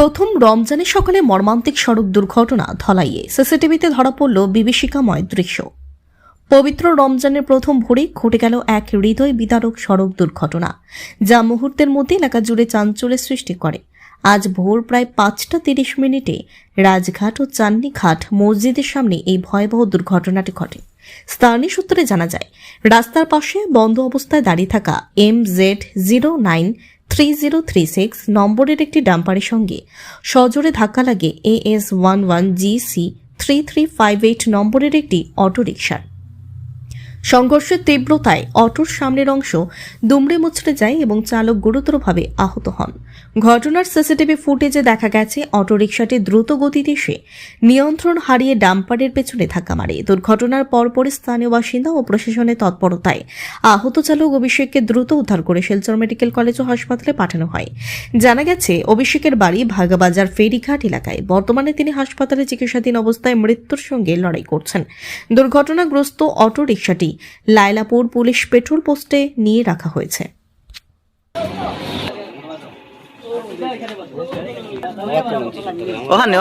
প্রথম রমজানের সকালে মর্মান্তিক সড়ক দুর্ঘটনা ধলাইয়ে সিসিটিভিতে ধরা পড়ল বিভীষিকাময় দৃশ্য। পবিত্র রমজানের প্রথম ভোরে ঘটে গেল এক হৃদয় বিদারক সড়ক দুর্ঘটনা, যা মুহূর্তের মধ্যে এলাকা জুড়ে চাঞ্চল্যের সৃষ্টি করে। আজ ভোর প্রায় 5:30 রাজঘাট ও চান্নিঘাট মসজিদের সামনে এই ভয়াবহ দুর্ঘটনাটি ঘটে। স্থানীয় সূত্রে জানা যায়, রাস্তার পাশে বন্ধ অবস্থায় দাঁড়িয়ে থাকা MZ093036 নম্বরের একটি ডাম্পারের সঙ্গে সজোরে ধাক্কা লাগে AS11GC3358 নম্বরের একটি অটোরিকশার। সংঘর্ষের তীব্রতায় অটোর সামনের অংশ দুমড়ে মুচড়ে যায় এবং চালক গুরুতরভাবে আহত হন। ঘটনার সিসিটিভি ফুটেজে দেখা গেছে অটোরিকশাটি দ্রুত গতিতে এসে নিয়ন্ত্রণ হারিয়ে ডাম্পারের পেছনে ধাক্কা মারে। দুর্ঘটনার পরপরই স্থানীয় বাসিন্দা ও প্রশাসনের তৎপরতায় আহত চালক অভিষেককে দ্রুত উদ্ধার করে শিলচর মেডিকেল কলেজ ও হাসপাতালে পাঠানো হয়। জানা গেছে, অভিষেকের বাড়ি ভাগাবাজার ফেরিঘাট এলাকায়। বর্তমানে তিনি হাসপাতালে চিকিৎসাধীন অবস্থায় মৃত্যুর সঙ্গে লড়াই করছেন। দুর্ঘটনাগ্রস্ত অটোরিকশাটি লায়লাপুর পুলিশ পেট্রোল পোস্টে নিয়ে রাখা হয়েছে। ওখানে